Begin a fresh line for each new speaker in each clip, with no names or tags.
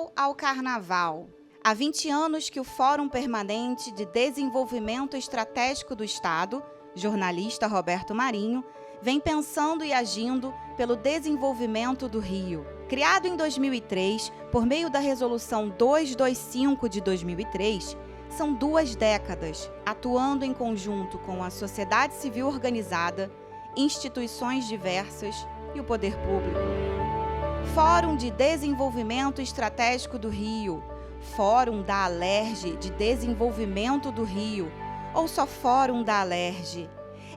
Carnaval ao Carnaval. Há 20 anos que o Fórum Permanente de Desenvolvimento Estratégico do Estado, jornalista Roberto Marinho, vem pensando e agindo pelo desenvolvimento do Rio. Criado em 2003, por meio da Resolução 225 de 2003, são 2 décadas atuando em conjunto com a sociedade civil organizada, instituições diversas e o poder público. Fórum de Desenvolvimento Estratégico do Rio, Fórum da Alerj de Desenvolvimento do Rio, ou só Fórum da Alerj.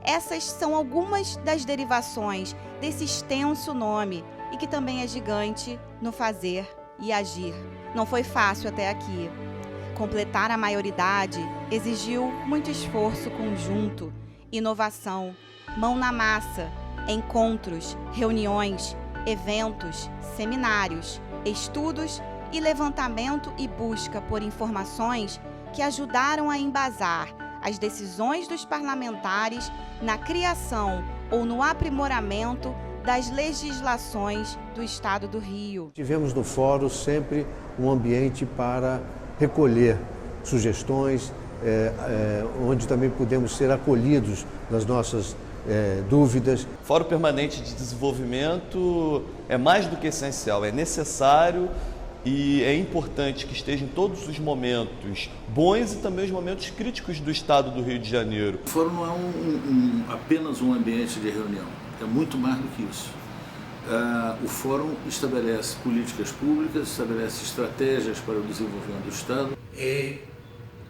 Essas são algumas das derivações desse extenso nome e que também é gigante no fazer e agir. Não foi fácil até aqui. Completar a maioridade exigiu muito esforço conjunto, inovação, mão na massa, encontros, reuniões, eventos, seminários, estudos e levantamento e busca por informações que ajudaram a embasar as decisões dos parlamentares na criação ou no aprimoramento das legislações do Estado do Rio.
Tivemos no fórum sempre um ambiente para recolher sugestões, onde também pudemos ser acolhidos nas nossas dúvidas.
Fórum Permanente de Desenvolvimento é mais do que essencial, é necessário e é importante que esteja em todos os momentos bons e também os momentos críticos do Estado do Rio de Janeiro.
O fórum não é apenas um ambiente de reunião, é muito mais do que isso. O fórum estabelece políticas públicas, estabelece estratégias para o desenvolvimento do Estado.
É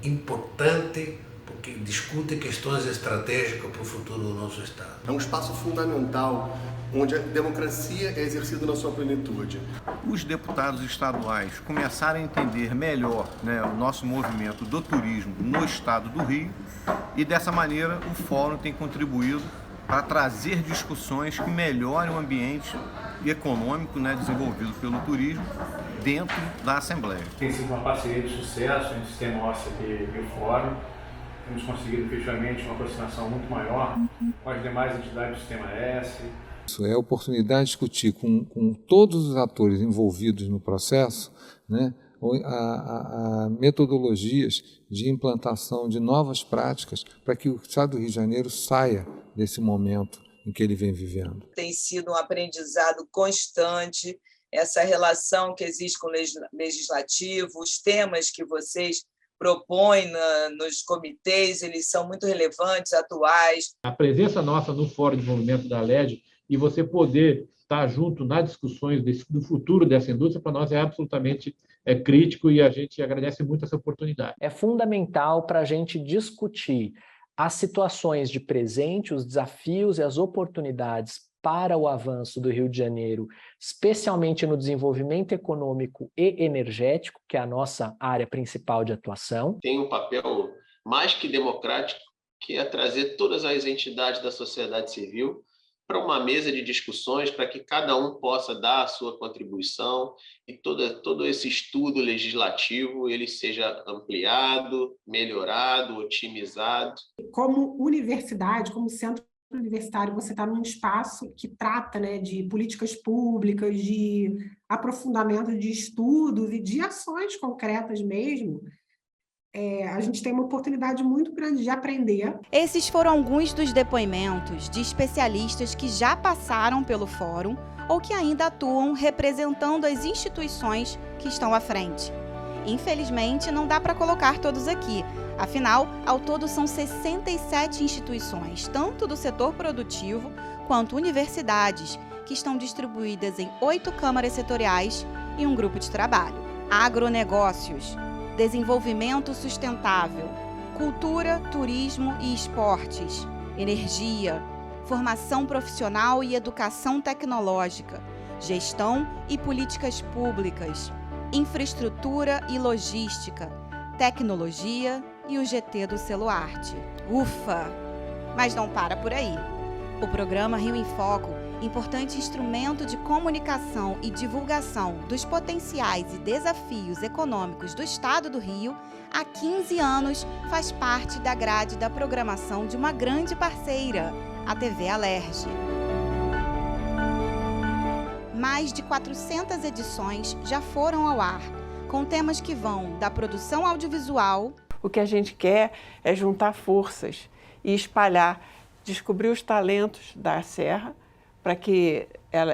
importante porque discute questões estratégicas para o futuro do nosso Estado.
É um espaço fundamental onde a democracia é exercida na sua plenitude.
Os deputados estaduais começarem a entender melhor, o nosso movimento do turismo no Estado do Rio e dessa maneira o Fórum tem contribuído para trazer discussões que melhorem o ambiente econômico desenvolvido pelo turismo dentro da Assembleia.
Tem sido uma parceria de sucesso entre o Sistema OCP e o Fórum. Temos conseguido efetivamente uma aproximação muito maior com as demais entidades do Sistema S.
Isso é a oportunidade de discutir com todos os atores envolvidos no processo, metodologias de implantação de novas práticas para que o Estado do Rio de Janeiro saia desse momento em que ele vem vivendo.
Tem sido um aprendizado constante, essa relação que existe com o legislativo, os temas que vocês propõem nos comitês, eles são muito relevantes, atuais.
A presença nossa no Fórum de Desenvolvimento da Alerj e você poder estar junto nas discussões do futuro dessa indústria, para nós é absolutamente crítico e a gente agradece muito essa oportunidade.
É fundamental para a gente discutir as situações de presente, os desafios e as oportunidades para o avanço do Rio de Janeiro, especialmente no desenvolvimento econômico e energético, que é a nossa área principal de atuação.
Tem um papel mais que democrático, que é trazer todas as entidades da sociedade civil para uma mesa de discussões, para que cada um possa dar a sua contribuição e todo esse estudo legislativo ele seja ampliado, melhorado, otimizado.
Como universidade, como centro universitário, você está num espaço que trata de políticas públicas, de aprofundamento de estudos e de ações concretas mesmo. A gente tem uma oportunidade muito grande de aprender.
Esses foram alguns dos depoimentos de especialistas que já passaram pelo Fórum ou que ainda atuam representando as instituições que estão à frente. Infelizmente, não dá para colocar todos aqui. Afinal, ao todo são 67 instituições, tanto do setor produtivo quanto universidades, que estão distribuídas em 8 câmaras setoriais e um grupo de trabalho. Agronegócios, desenvolvimento sustentável, cultura, turismo e esportes, energia, formação profissional e educação tecnológica, gestão e políticas públicas, infraestrutura e logística, tecnologia e o GT do Celuarte. Ufa! Mas não para por aí. O programa Rio em Foco, importante instrumento de comunicação e divulgação dos potenciais e desafios econômicos do Estado do Rio, há 15 anos faz parte da grade da programação de uma grande parceira, a TV Alerj. Mais de 400 edições já foram ao ar, com temas que vão da produção audiovisual.
O que a gente quer é juntar forças e espalhar, descobrir os talentos da Serra, para que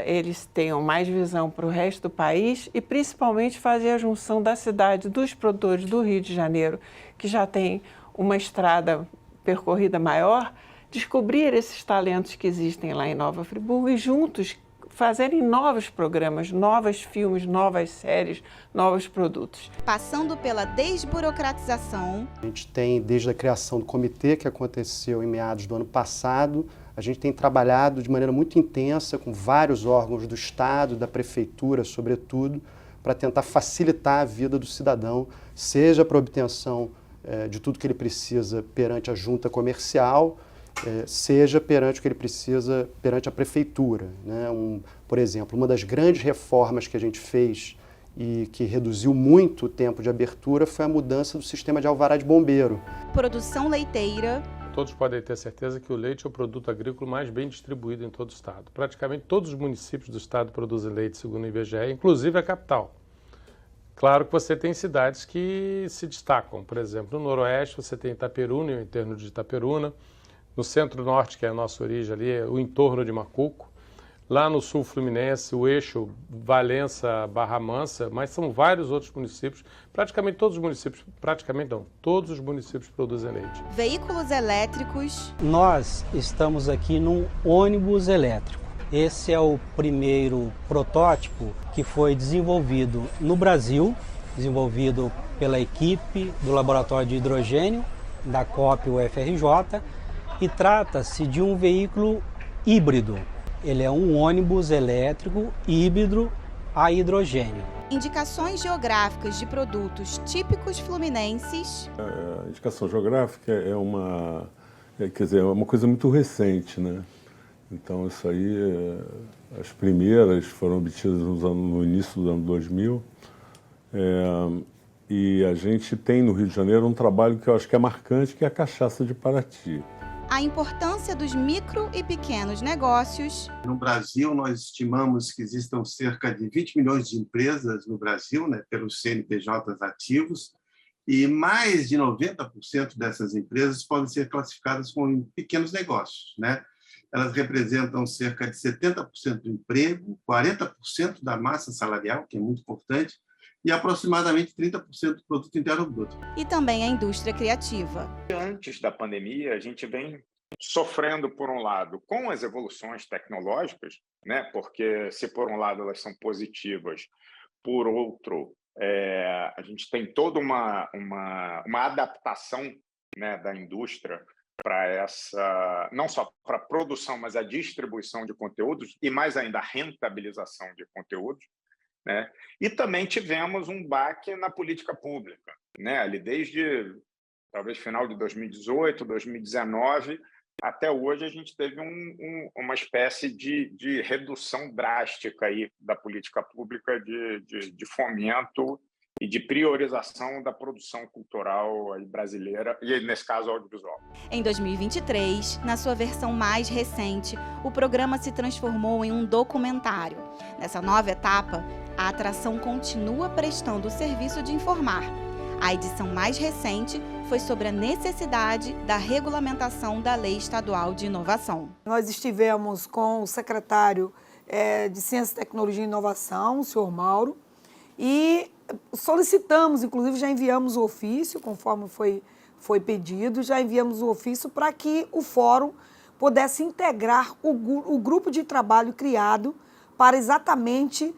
eles tenham mais visão para o resto do país e principalmente fazer a junção da cidade, dos produtores do Rio de Janeiro, que já tem uma estrada percorrida maior, descobrir esses talentos que existem lá em Nova Friburgo e juntos fazerem novos programas, novos filmes, novas séries, novos produtos.
Passando pela desburocratização.
A gente tem, desde a criação do comitê, que aconteceu em meados do ano passado, a gente tem trabalhado de maneira muito intensa com vários órgãos do Estado, da Prefeitura, sobretudo, para tentar facilitar a vida do cidadão, seja para a obtenção de tudo que ele precisa perante a junta comercial, seja perante o que ele precisa perante a prefeitura, né? Por exemplo, uma das grandes reformas que a gente fez e que reduziu muito o tempo de abertura foi a mudança do sistema de alvará de bombeiro.
Produção leiteira.
Todos podem ter certeza que o leite é o produto agrícola mais bem distribuído em todo o estado. Praticamente todos os municípios do estado produzem leite, segundo o IBGE, inclusive a capital. Claro que você tem cidades que se destacam. Por exemplo, no noroeste você tem Itaperuna e o entorno de Itaperuna. No centro-norte, que é a nossa origem ali, é o entorno de Macuco. Lá no sul fluminense, o eixo Valença, Barra Mansa, mas são vários outros municípios. Praticamente todos os municípios, todos os municípios produzem leite.
Veículos elétricos.
Nós estamos aqui num ônibus elétrico. Esse é o primeiro protótipo que foi desenvolvido no Brasil, desenvolvido pela equipe do Laboratório de Hidrogênio, da COP UFRJ, e trata-se de um veículo híbrido. Ele é um ônibus elétrico híbrido a hidrogênio.
Indicações geográficas de produtos típicos fluminenses.
A indicação geográfica é uma coisa muito recente, né? Então isso aí, as primeiras foram obtidas no início do ano 2000. E a gente tem no Rio de Janeiro um trabalho que eu acho que é marcante, que é a cachaça de Paraty.
A importância dos micro e pequenos negócios.
No Brasil, nós estimamos que existam cerca de 20 milhões de empresas no Brasil, né, pelos CNPJs ativos, e mais de 90% dessas empresas podem ser classificadas como pequenos negócios, né? Elas representam cerca de 70% do emprego, 40% da massa salarial, que é muito importante, e aproximadamente 30% do produto interno bruto.
E também a indústria criativa.
Antes da pandemia, a gente vem sofrendo, por um lado, com as evoluções tecnológicas, né? Porque se por um lado elas são positivas, por outro, a gente tem toda uma adaptação, né, da indústria para essa, não só para a produção, mas a distribuição de conteúdos e mais ainda a rentabilização de conteúdos. Né? E também tivemos um baque na política pública, né? Ali desde talvez final de 2018, 2019, até hoje a gente teve uma espécie de redução drástica aí da política pública de fomento e de priorização da produção cultural brasileira, e nesse caso audiovisual.
Em 2023, na sua versão mais recente, o programa se transformou em um documentário. Nessa nova etapa, a atração continua prestando o serviço de informar. A edição mais recente foi sobre a necessidade da regulamentação da Lei Estadual de Inovação.
Nós estivemos com o secretário de Ciência, Tecnologia e Inovação, o senhor Mauro, e solicitamos, inclusive já enviamos o ofício, conforme foi pedido, já enviamos o ofício para que o fórum pudesse integrar o grupo de trabalho criado para exatamente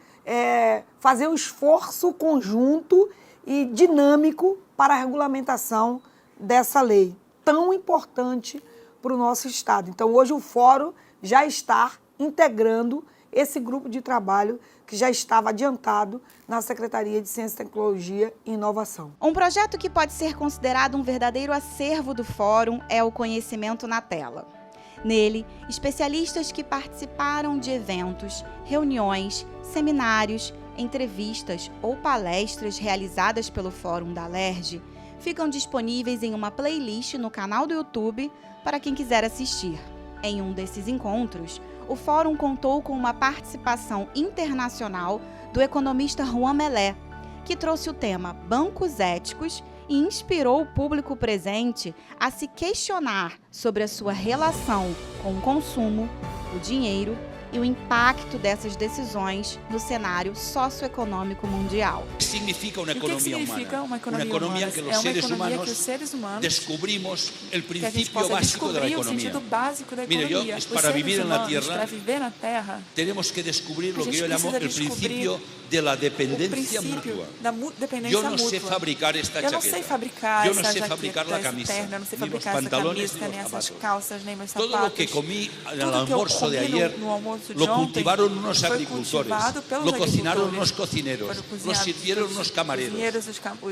fazer um esforço conjunto e dinâmico para a regulamentação dessa lei, tão importante para o nosso Estado. Então, hoje o fórum já está integrando esse grupo de trabalho que já estava adiantado na Secretaria de Ciência, Tecnologia e Inovação.
Um projeto que pode ser considerado um verdadeiro acervo do Fórum é o Conhecimento na Tela. Nele, especialistas que participaram de eventos, reuniões, seminários, entrevistas ou palestras realizadas pelo Fórum da Alerj ficam disponíveis em uma playlist no canal do YouTube para quem quiser assistir. Em um desses encontros, o Fórum contou com uma participação internacional do economista Juan Melé, que trouxe o tema Bancos Éticos e inspirou o público presente a se questionar sobre a sua relação com o consumo, o dinheiro e o impacto dessas decisões no cenário socioeconômico mundial.
O que significa uma
economia
humana?
Uma economia
que os seres humanos descobrimos o princípio básico da economia. Mire, para viver na Terra, temos que descobrir o que eu chamo o princípio da dependência mútua. Eu não sei fabricar esta chaqueta. Eu não sei fabricar a camisa,
eu não sei fabricar essa camisa, nem essas calças, nem meus sapatos.
Todo o que comi no almoço de ayer lo cultivaron unos agricultores, lo cocinaron unos cocineros, lo sirvieron unos camareros.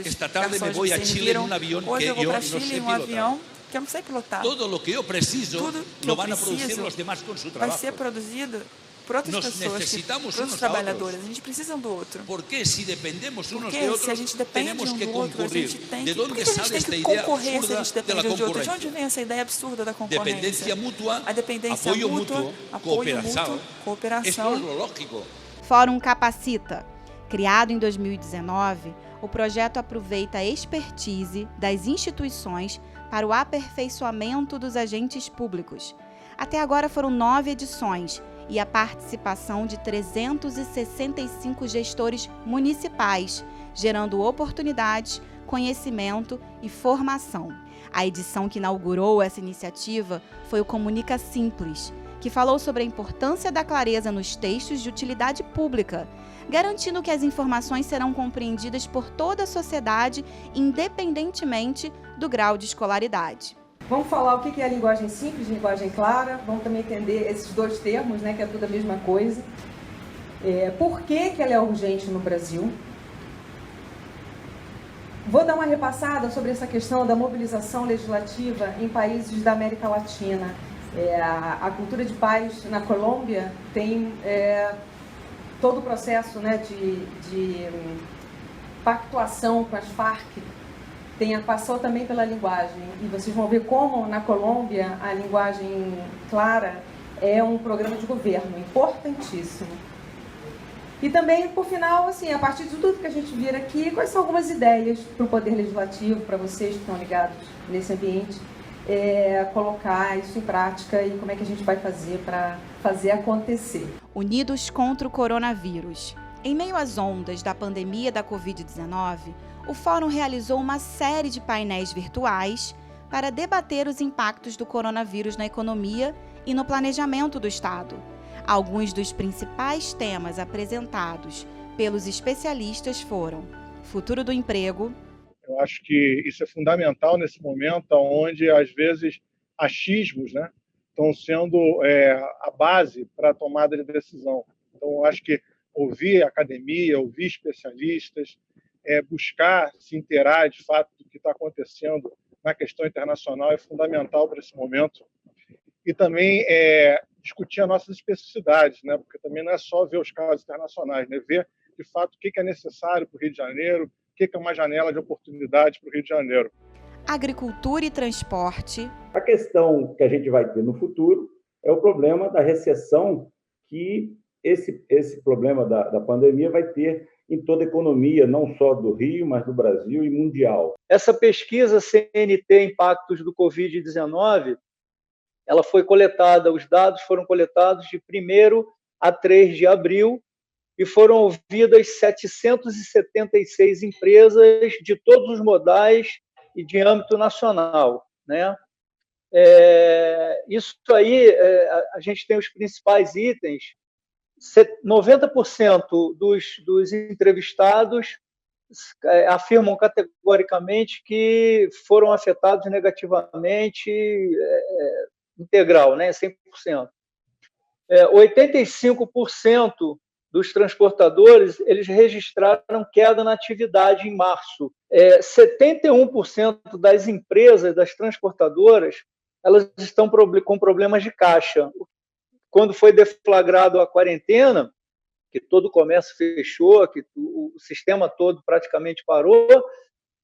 Esta tarde me voy a Chile en un avión que yo no sé pilotar.
Que eu não sei pilotar.
Todo lo que eu preciso lo van a producir los demás con su trabajo.
Vai ser produzido por outras pessoas, por outros trabalhadores. A gente precisa um do outro.
Porque se dependemos unos de
se a
outros,
gente depende
tenemos
um
que
do outro, a
concurrir.
gente tem
¿De
que... Por
dónde
que a gente
sale
tem
esta
que
idea
concorrer se a gente
absurda de
depende
la
um de outro? De
concurrencia?
onde vem essa ideia absurda da concorrência?
Dependencia mutua,
a dependência
apoio
mútua,
mútuo,
apoio mútuo, cooperação.
Esto es lo lógico.
Fórum Capacita. Criado em 2019, o projeto aproveita a expertise das instituições para o aperfeiçoamento dos agentes públicos. Até agora foram 9 edições e a participação de 365 gestores municipais, gerando oportunidades, conhecimento e formação. A edição que inaugurou essa iniciativa foi o Comunica Simples, que falou sobre a importância da clareza nos textos de utilidade pública, garantindo que as informações serão compreendidas por toda a sociedade, independentemente do grau de escolaridade.
Vamos falar o que é a linguagem simples, linguagem clara, vamos também entender esses dois termos, né, que é tudo a mesma coisa. Por que ela é urgente no Brasil? Vou dar uma repassada sobre essa questão da mobilização legislativa em países da América Latina. A cultura de paz na Colômbia tem todo o processo, né, de pactuação com as Farc, passou também pela linguagem. E vocês vão ver como, na Colômbia, a linguagem clara é um programa de governo importantíssimo. E também, por final, assim, a partir de tudo que a gente vira aqui, quais são algumas ideias para o Poder Legislativo, para vocês que estão ligados nesse ambiente, colocar isso em prática e como é que a gente vai fazer para fazer acontecer.
Unidos contra o coronavírus. Em meio às ondas da pandemia da Covid-19, o Fórum realizou uma série de painéis virtuais para debater os impactos do coronavírus na economia e no planejamento do Estado. Alguns dos principais temas apresentados pelos especialistas foram futuro do emprego.
Eu acho que isso é fundamental nesse momento, onde, às vezes, achismos, né, estão sendo a base para a tomada de decisão. Então, eu acho que ouvir a academia, ouvir especialistas, buscar se inteirar, de fato, do que está acontecendo na questão internacional é fundamental para esse momento. E também discutir as nossas especificidades, né, porque também não é só ver os casos internacionais, né, ver, de fato, o que é necessário para o Rio de Janeiro, o que é uma janela de oportunidade para o Rio de Janeiro.
Agricultura e transporte.
A questão que a gente vai ter no futuro é o problema da recessão que esse problema da pandemia vai ter em toda a economia, não só do Rio, mas do Brasil e mundial.
Essa pesquisa CNT Impactos do Covid-19, ela foi coletada, os dados foram coletados de 1º a 3 de abril, e foram ouvidas 776 empresas de todos os modais e de âmbito nacional, né? Isso aí, a gente tem os principais itens. 90% dos entrevistados afirmam categoricamente que foram afetados negativamente, integral, né? 100%. 85% dos transportadores, eles registraram queda na atividade em março. 71% das empresas, das transportadoras, elas estão com problemas de caixa. Quando foi deflagrado a quarentena, que todo o comércio fechou, que o sistema todo praticamente parou,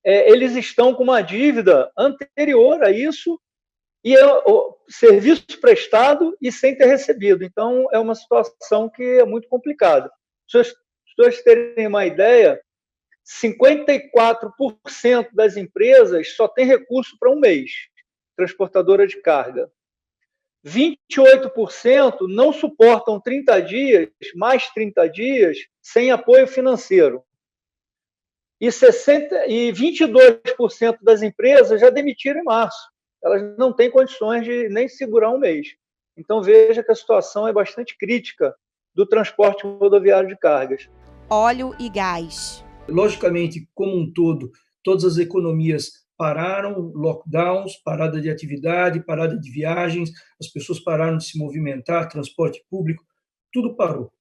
eles estão com uma dívida anterior a isso, e o serviço prestado e sem ter recebido. Então, é uma situação que é muito complicada. Para as pessoas terem uma ideia, 54% das empresas só tem recurso para um mês, transportadora de carga. 28% não suportam 30 dias, mais 30 dias, sem apoio financeiro. E 22% das empresas já demitiram em março. Elas não têm condições de nem segurar um mês. Então, veja que a situação é bastante crítica do transporte rodoviário de cargas.
Óleo e gás.
Logicamente, como um todo, todas as economias pararam, lockdowns, parada de atividade, parada de viagens, as pessoas pararam de se movimentar, transporte público, tudo parou.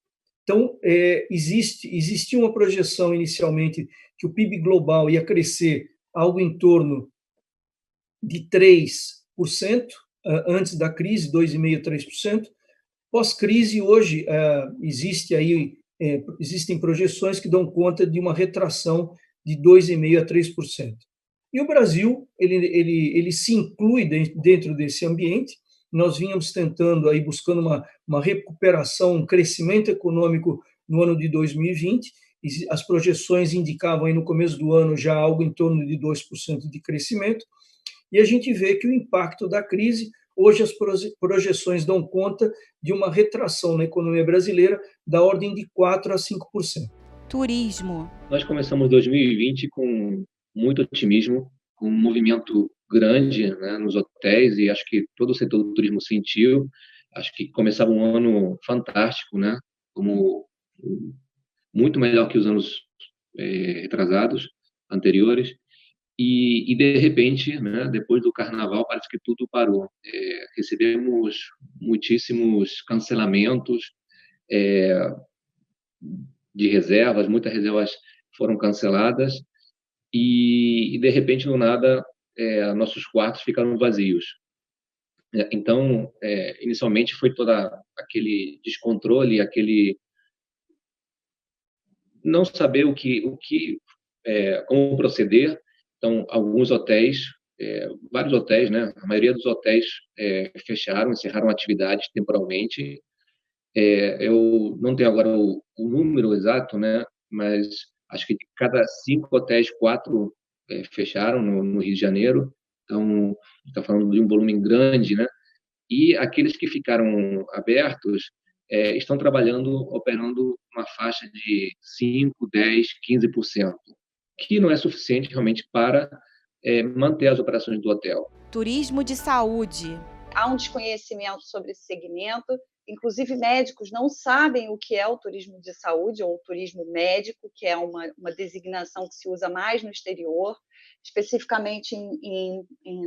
Então, existia uma projeção inicialmente que o PIB global ia crescer algo em torno de 3% antes da crise, 2,5%, 3%. Pós-crise, hoje, existem projeções que dão conta de uma retração de 2,5% a 3%. E o Brasil, ele se inclui dentro desse ambiente. Nós vínhamos tentando, aí, buscando uma recuperação, um crescimento econômico no ano de 2020, e as projeções indicavam aí no começo do ano já algo em torno de 2% de crescimento, e a gente vê que o impacto da crise, hoje as projeções dão conta de uma retração na economia brasileira da ordem de 4% a 5%.
Turismo.
Nós começamos 2020 com muito otimismo, com um movimento grande, né, nos hotéis, e acho que todo o setor do turismo sentiu. Acho que começava um ano fantástico, né, como muito melhor que os anos retrasados, anteriores. E de repente, né, depois do carnaval, parece que tudo parou. Recebemos muitíssimos cancelamentos de reservas, muitas reservas foram canceladas, e de repente, do nada, nossos quartos ficaram vazios. Então, inicialmente foi todo aquele descontrole, aquele não saber como proceder. Então, alguns hotéis, vários hotéis, né? A maioria dos hotéis fecharam, encerraram atividades temporalmente. Eu não tenho agora o número exato, né? Mas acho que de cada 5 hotéis, 4 fecharam no Rio de Janeiro. Então, está falando de um volume grande, né? E aqueles que ficaram abertos estão operando uma faixa de 5, 10, 15%. Que não é suficiente realmente para manter as operações do hotel.
Turismo de saúde.
Há um desconhecimento sobre esse segmento, inclusive médicos não sabem o que é o turismo de saúde ou o turismo médico, que é uma designação que se usa mais no exterior, especificamente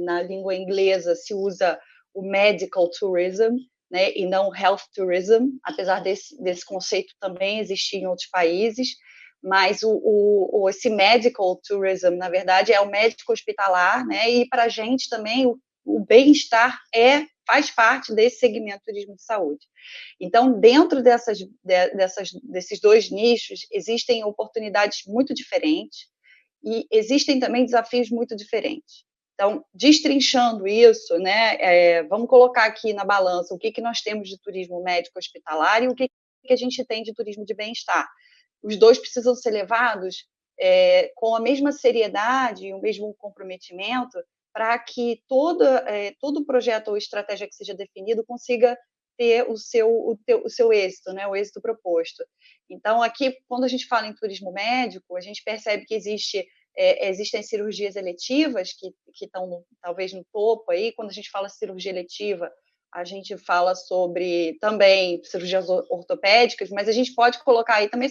na língua inglesa se usa o medical tourism, né, e não health tourism, apesar desse conceito também existir em outros países. Mas esse medical tourism, na verdade, é o médico hospitalar, né? E para a gente também o bem-estar faz parte desse segmento de turismo de saúde. Então, dentro desses dois nichos, existem oportunidades muito diferentes e existem também desafios muito diferentes. Então, destrinchando isso, né? Vamos colocar aqui na balança o que nós temos de turismo médico hospitalar e o que a gente tem de turismo de bem-estar. Os dois precisam ser levados com a mesma seriedade e o mesmo comprometimento para que todo projeto ou estratégia que seja definido consiga ter o seu êxito, né, o êxito proposto. Então, aqui, quando a gente fala em turismo médico, a gente percebe que existem cirurgias eletivas que estão talvez no topo aí. Quando a gente fala cirurgia eletiva, a gente fala sobre também cirurgias ortopédicas, mas a gente pode colocar aí também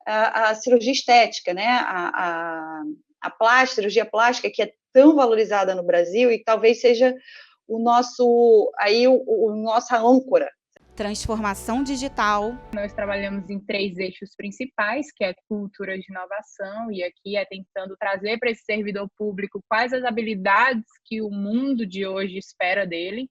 a cirurgia estética, né? A cirurgia plástica, que é tão valorizada no Brasil e talvez seja nossa âncora.
Transformação digital.
Nós trabalhamos em 3 eixos principais, que é cultura de inovação, e aqui é tentando trazer para esse servidor público quais as habilidades que o mundo de hoje espera dele.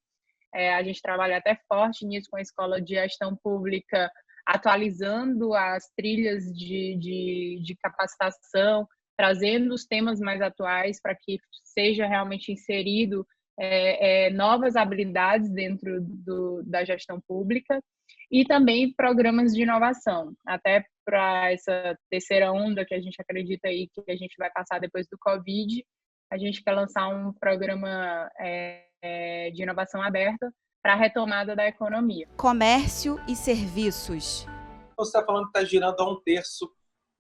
A gente trabalha até forte nisso com a Escola de Gestão Pública, atualizando as trilhas de capacitação, trazendo os temas mais atuais para que seja realmente inserido novas habilidades dentro da gestão pública, e também programas de inovação, até para essa terceira onda que a gente acredita aí que a gente vai passar depois do Covid, a gente quer lançar um programa de inovação aberta para a retomada da economia.
Comércio e serviços.
Você está falando que está girando a 1/3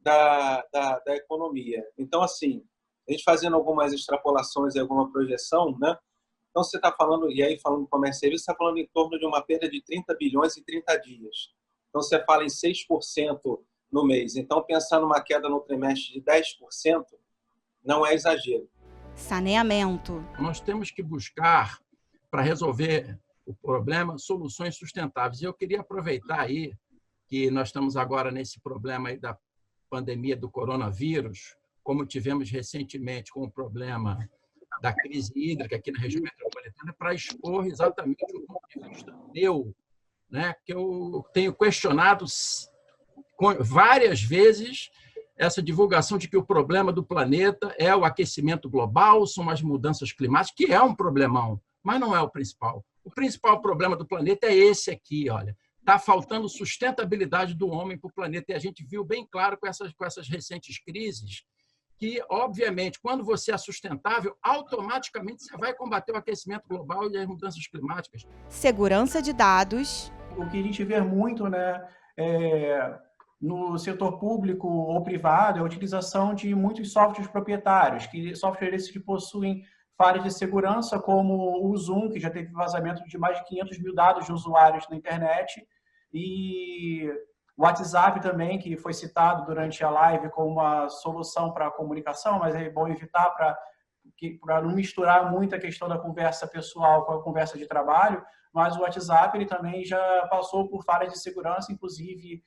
da economia. Então, assim, a gente fazendo algumas extrapolações e alguma projeção, né? Então, você está falando, e aí falando de comércio e serviços, você está falando em torno de uma perda de 30 bilhões em 30 dias. Então, você fala em 6% no mês. Então, pensando numa queda no trimestre de 10%, não é exagero.
Saneamento.
Nós temos que buscar, para resolver o problema, soluções sustentáveis. E eu queria aproveitar aí que nós estamos agora nesse problema aí da pandemia do coronavírus, como tivemos recentemente com o problema da crise hídrica aqui na região metropolitana, para expor exatamente o ponto de vista meu, né, que eu tenho questionado várias vezes essa divulgação de que o problema do planeta é o aquecimento global, são as mudanças climáticas, que é um problemão, mas não é o principal. O principal problema do planeta é esse aqui, olha. Está faltando sustentabilidade do homem para o planeta, e a gente viu bem claro com essas recentes crises que, obviamente, quando você é sustentável, automaticamente você vai combater o aquecimento global e as mudanças climáticas.
Segurança de dados.
O que a gente vê muito, né, no setor público ou privado é a utilização de muitos softwares proprietários, que softwares que possuem falhas de segurança, como o Zoom, que já teve vazamento de mais de 500 mil dados de usuários na internet, e o WhatsApp também, que foi citado durante a live como uma solução para a comunicação, mas é bom evitar para não misturar muito a questão da conversa pessoal com a conversa de trabalho, mas o WhatsApp ele também já passou por falhas de segurança, inclusive,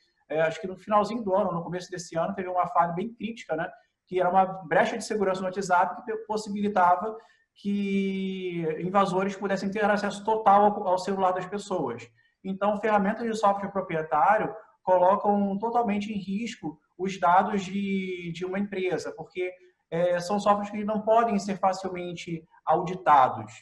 acho que no finalzinho do ano, no começo desse ano, teve uma falha bem crítica, né, que era uma brecha de segurança no WhatsApp que possibilitava que invasores pudessem ter acesso total ao celular das pessoas. Então, ferramentas de software proprietário colocam totalmente em risco os dados de uma empresa, porque são softwares que não podem ser facilmente auditados.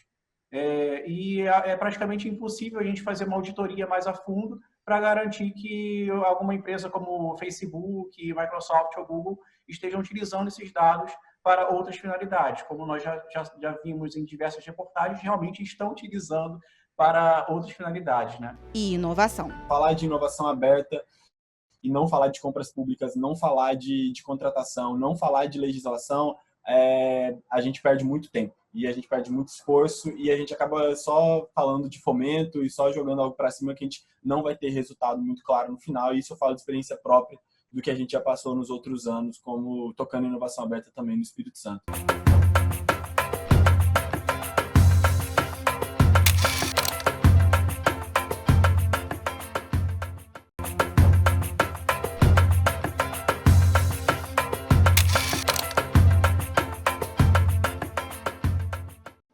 E é praticamente impossível a gente fazer uma auditoria mais a fundo para garantir que alguma empresa como Facebook, Microsoft ou Google estejam utilizando esses dados para outras finalidades, como nós já vimos em diversas reportagens, realmente estão utilizando para outras finalidades, né?
E inovação.
Falar de inovação aberta e não falar de compras públicas, não falar de contratação, não falar de legislação, a gente perde muito tempo e a gente perde muito esforço e a gente acaba só falando de fomento e só jogando algo para cima que a gente não vai ter resultado muito claro no final. E isso eu falo de experiência própria do que a gente já passou nos outros anos, como tocando inovação aberta também no Espírito Santo.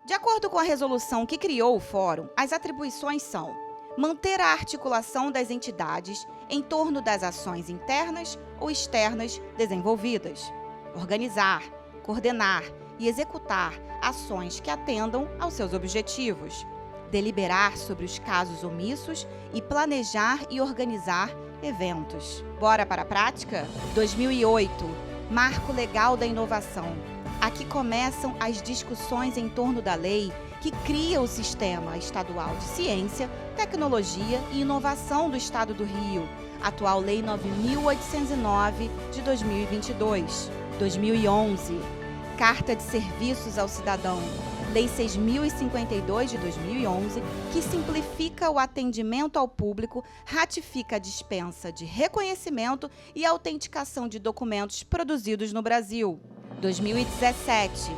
De acordo com a resolução que criou o Fórum, as atribuições são: manter a articulação das entidades em torno das ações internas ou externas desenvolvidas, organizar, coordenar e executar ações que atendam aos seus objetivos, deliberar sobre os casos omissos e planejar e organizar eventos. Bora para a prática? 2008, Marco Legal da Inovação. Aqui começam as discussões em torno da lei que cria o Sistema Estadual de Ciência, Tecnologia e Inovação do Estado do Rio, atual Lei 9.809 de 2022. 2011, Carta de Serviços ao Cidadão, Lei 6.052 de 2011, que simplifica o atendimento ao público, ratifica a dispensa de reconhecimento e autenticação de documentos produzidos no Brasil. 2017,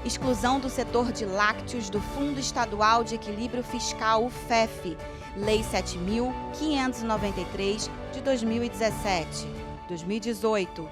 exclusão do setor de lácteos do Fundo Estadual de Equilíbrio Fiscal, o FEF, Lei 7.593 de 2017. 2018,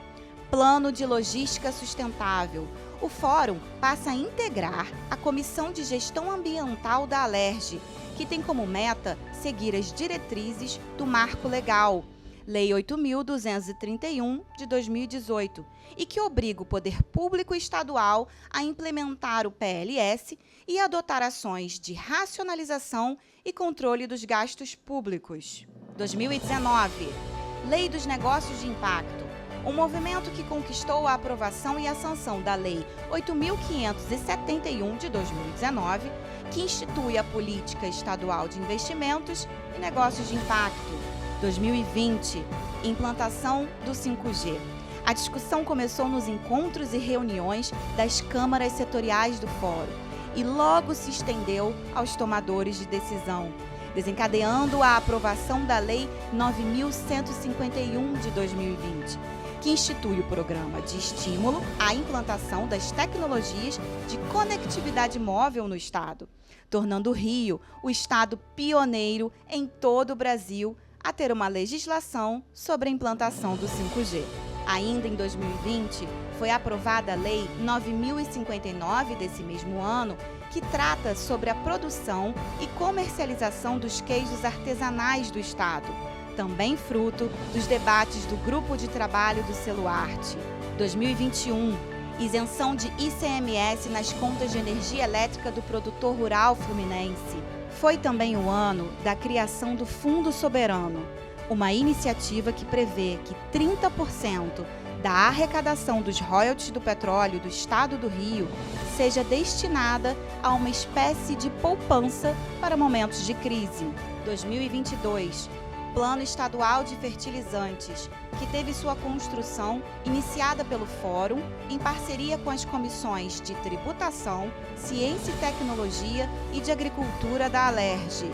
Plano de Logística Sustentável. O Fórum passa a integrar a Comissão de Gestão Ambiental da Alerj, que tem como meta seguir as diretrizes do Marco Legal, Lei 8.231 de 2018, e que obriga o poder público estadual a implementar o PLS e adotar ações de racionalização e controle dos gastos públicos. 2019, Lei dos Negócios de Impacto, um movimento que conquistou a aprovação e a sanção da Lei 8.571 de 2019, que institui a Política Estadual de Investimentos e Negócios de Impacto. 2020, implantação do 5G. A discussão começou nos encontros e reuniões das câmaras setoriais do Fórum e logo se estendeu aos tomadores de decisão, desencadeando a aprovação da Lei 9.151 de 2020, que institui o Programa de Estímulo à Implantação das Tecnologias de Conectividade Móvel no Estado, tornando o Rio o estado pioneiro em todo o Brasil a ter uma legislação sobre a implantação do 5G. Ainda em 2020, foi aprovada a Lei 9.059 desse mesmo ano, que trata sobre a produção e comercialização dos queijos artesanais do Estado, também fruto dos debates do Grupo de Trabalho do Seluarte. 2021, isenção de ICMS nas contas de energia elétrica do produtor rural fluminense. Foi também o ano da criação do Fundo Soberano, uma iniciativa que prevê que 30% da arrecadação dos royalties do petróleo do Estado do Rio seja destinada a uma espécie de poupança para momentos de crise. 2022, Plano Estadual de Fertilizantes, que teve sua construção iniciada pelo Fórum em parceria com as comissões de Tributação, Ciência e Tecnologia e de Agricultura da Alerj.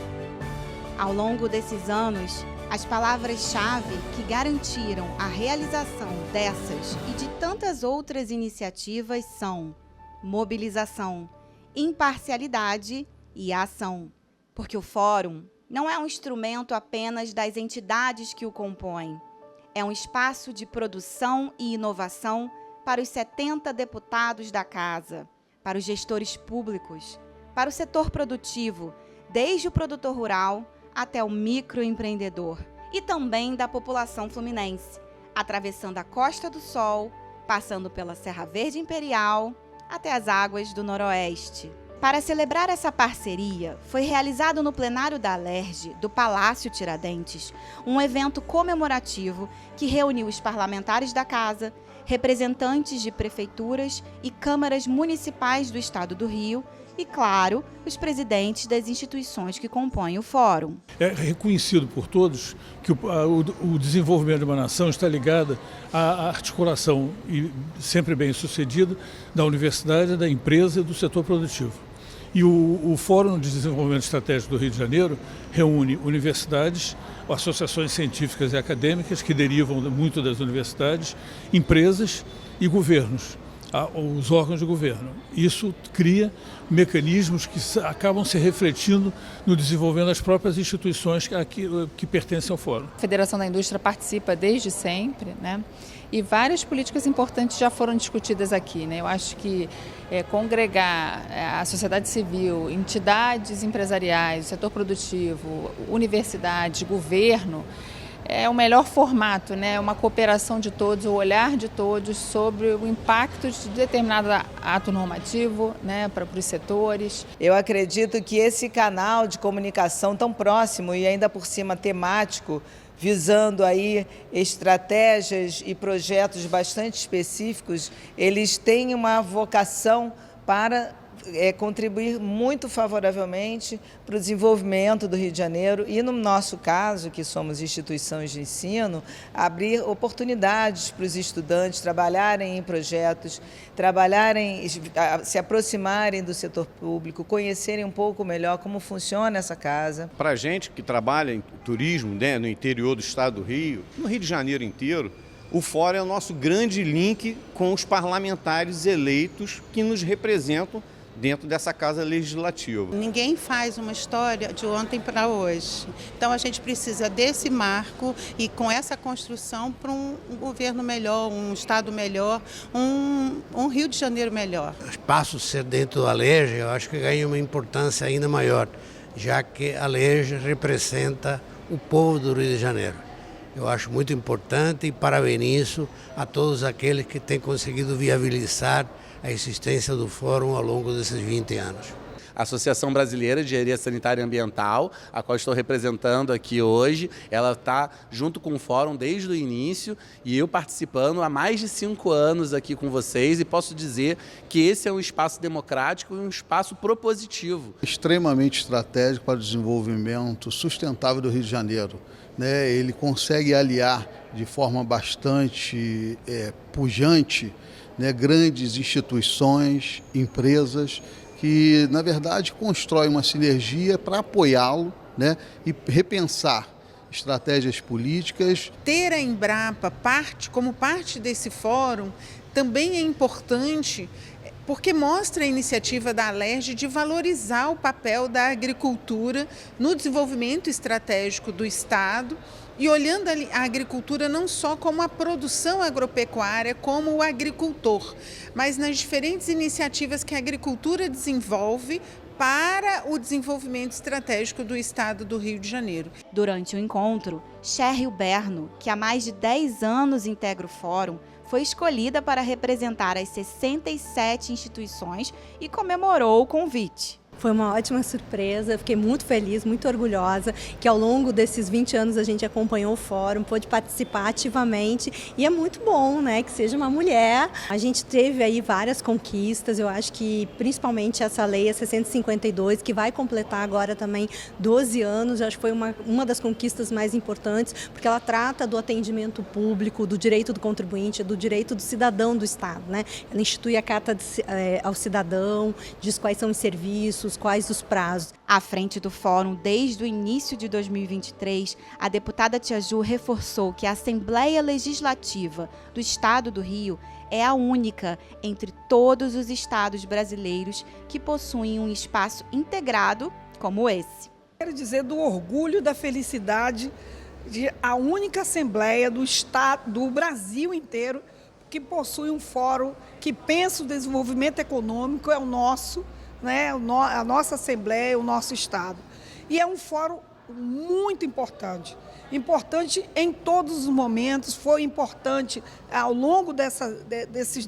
Ao longo desses anos, as palavras-chave que garantiram a realização dessas e de tantas outras iniciativas são mobilização, imparcialidade e ação. Porque o Fórum não é um instrumento apenas das entidades que o compõem. É um espaço de produção e inovação para os 70 deputados da Casa, para os gestores públicos, para o setor produtivo, desde o produtor rural até o microempreendedor, e também da população fluminense, atravessando a Costa do Sol, passando pela Serra Verde Imperial, até as águas do Noroeste. Para celebrar essa parceria, foi realizado no plenário da Alerj, do Palácio Tiradentes, um evento comemorativo que reuniu os parlamentares da Casa, representantes de prefeituras e câmaras municipais do Estado do Rio e, claro, os presidentes das instituições que compõem o Fórum.
É reconhecido por todos que o desenvolvimento de uma nação está ligado à articulação, e sempre bem sucedida, da universidade, da empresa e do setor produtivo. E o Fórum de Desenvolvimento Estratégico do Rio de Janeiro reúne universidades, associações científicas e acadêmicas que derivam muito das universidades, empresas e governos, os órgãos de governo. Isso cria mecanismos que acabam se refletindo no desenvolvimento das próprias instituições que pertencem ao Fórum.
A Federação da Indústria participa desde sempre, né? E várias políticas importantes já foram discutidas aqui, né? Eu acho que congregar a sociedade civil, entidades empresariais, o setor produtivo, universidade, governo, é o melhor formato, né? Uma cooperação de todos, o olhar de todos sobre o impacto de determinado ato normativo, né, para os setores.
Eu acredito que esse canal de comunicação tão próximo e ainda por cima temático, visando aí estratégias e projetos bastante específicos, eles têm uma vocação para contribuir muito favoravelmente para o desenvolvimento do Rio de Janeiro e, no nosso caso, que somos instituições de ensino, abrir oportunidades para os estudantes trabalharem em projetos, se aproximarem do setor público, conhecerem um pouco melhor como funciona essa casa.
Para a gente que trabalha em turismo, né, no interior do estado do Rio, no Rio de Janeiro inteiro, o Fórum é o nosso grande link com os parlamentares eleitos que nos representam dentro dessa casa legislativa.
Ninguém faz uma história de ontem para hoje. Então a gente precisa desse marco e com essa construção para um governo melhor, um estado melhor, um Rio de Janeiro melhor.
O espaço ser dentro da Alerj, eu acho que ganha uma importância ainda maior, já que a Alerj representa o povo do Rio de Janeiro. Eu acho muito importante e parabenizo a todos aqueles que têm conseguido viabilizar a existência do Fórum ao longo desses 20 anos.
A Associação Brasileira de Engenharia Sanitária e Ambiental, a qual estou representando aqui hoje, ela está junto com o fórum desde o início e eu participando há mais de 5 anos aqui com vocês, e posso dizer que esse é um espaço democrático e um espaço propositivo.
Extremamente estratégico para o desenvolvimento sustentável do Rio de Janeiro. Ele consegue aliar de forma bastante pujante grandes instituições, empresas, que, na verdade, constroem uma sinergia para apoiá-lo e repensar estratégias políticas.
Ter a Embrapa como parte desse fórum também é importante, porque mostra a iniciativa da Alerj de valorizar o papel da agricultura no desenvolvimento estratégico do Estado e olhando a agricultura não só como a produção agropecuária, como o agricultor, mas nas diferentes iniciativas que a agricultura desenvolve para o desenvolvimento estratégico do Estado do Rio de Janeiro.
Durante o encontro, Sherry Berno, que há mais de 10 anos integra o fórum, foi escolhida para representar as 67 instituições e comemorou o convite.
Foi uma ótima surpresa, fiquei muito feliz, muito orgulhosa que ao longo desses 20 anos a gente acompanhou o fórum, pôde participar ativamente e é muito bom, que seja uma mulher. A gente teve aí várias conquistas, eu acho que principalmente essa lei, a 652, que vai completar agora também 12 anos, eu acho que foi uma das conquistas mais importantes, porque ela trata do atendimento público, do direito do contribuinte, do direito do cidadão do Estado, Ela institui a Carta ao Cidadão, diz quais são os serviços, quais os prazos.
À frente do fórum, desde o início de 2023, a deputada Tia Ju reforçou que a Assembleia Legislativa do Estado do Rio é a única entre todos os estados brasileiros que possuem um espaço integrado como esse.
Quero dizer do orgulho, da felicidade de a única Assembleia do Estado, do Brasil inteiro, que possui um fórum que pensa o desenvolvimento econômico, é o nosso, a nossa Assembleia, o nosso Estado. E é um fórum muito importante. Importante em todos os momentos, foi importante ao longo desses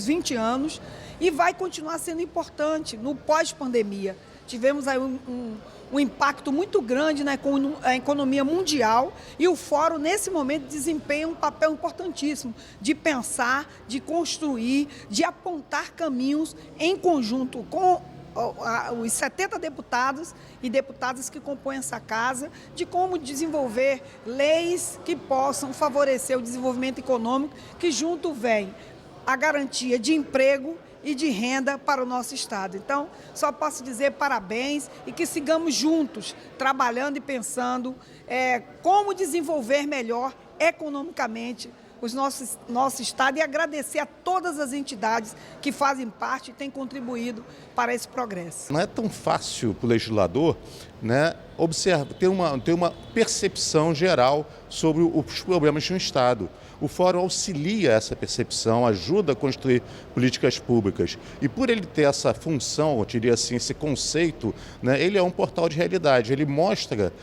20 anos e vai continuar sendo importante no pós-pandemia. Tivemos aí um impacto muito grande na economia mundial e o fórum, nesse momento, desempenha um papel importantíssimo de pensar, de construir, de apontar caminhos em conjunto com os 70 deputados e deputadas que compõem essa casa, de como desenvolver leis que possam favorecer o desenvolvimento econômico, que junto vem a garantia de emprego e de renda para o nosso Estado. Então, só posso dizer parabéns e que sigamos juntos, trabalhando e pensando como desenvolver melhor economicamente o nosso Estado e agradecer a todas as entidades que fazem parte e têm contribuído para esse progresso.
Não é tão fácil para o legislador ter uma percepção geral sobre os problemas de um Estado. O fórum auxilia essa percepção, ajuda a construir políticas públicas. E por ele ter essa função, eu diria assim, esse conceito, ele é um portal de realidade. Ele mostra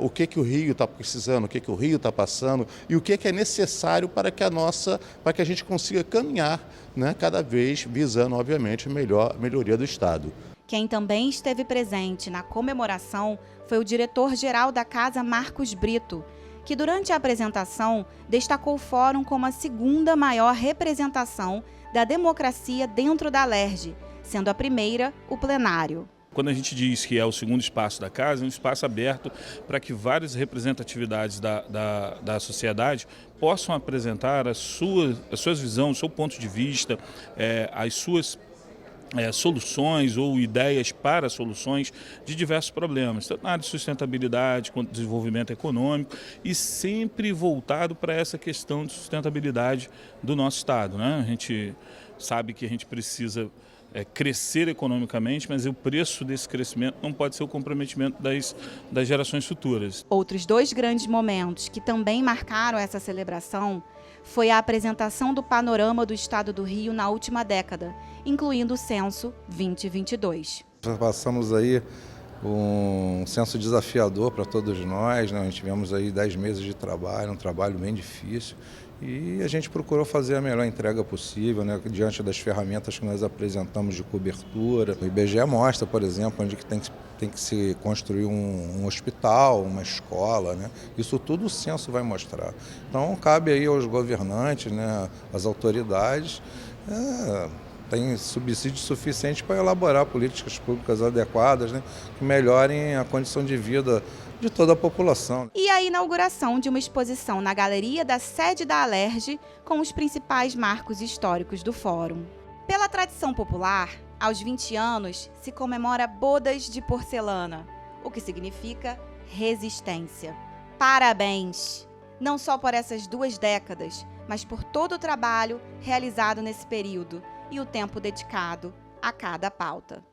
o que o Rio está precisando, o que o Rio está passando e o que é necessário para que a gente consiga caminhar cada vez visando, obviamente, a melhoria do Estado.
Quem também esteve presente na comemoração foi o diretor-geral da Casa, Marcos Brito, que durante a apresentação destacou o fórum como a segunda maior representação da democracia dentro da Alerj, sendo a primeira o plenário.
Quando a gente diz que é o segundo espaço da casa, é um espaço aberto para que várias representatividades da sociedade possam apresentar as suas visões, o seu ponto de vista, as suas soluções ou ideias para soluções de diversos problemas, tanto na área de sustentabilidade quanto desenvolvimento econômico, e sempre voltado para essa questão de sustentabilidade do nosso Estado, A gente sabe que a gente precisa crescer economicamente, mas o preço desse crescimento não pode ser o comprometimento das gerações futuras.
Outros 2 grandes momentos que também marcaram essa celebração foi a apresentação do panorama do Estado do Rio na última década, incluindo o censo 2022.
Passamos aí um censo desafiador para todos nós, Nós tivemos aí 10 meses de trabalho, um trabalho bem difícil, E a gente procurou fazer a melhor entrega possível, né, diante das ferramentas que nós apresentamos de cobertura. O IBGE mostra, por exemplo, onde que tem que se construir um hospital, uma escola, né? Isso tudo o censo vai mostrar. Então, cabe aí aos governantes, né, às autoridades, tem subsídio suficiente para elaborar políticas públicas adequadas, né, que melhorem a condição de vida de toda a população.
E a inauguração de uma exposição na galeria da sede da Alerj com os principais marcos históricos do Fórum. Pela tradição popular, aos 20 anos se comemora bodas de porcelana, o que significa resistência. Parabéns! Não só por essas 2 décadas, mas por todo o trabalho realizado nesse período e o tempo dedicado a cada pauta.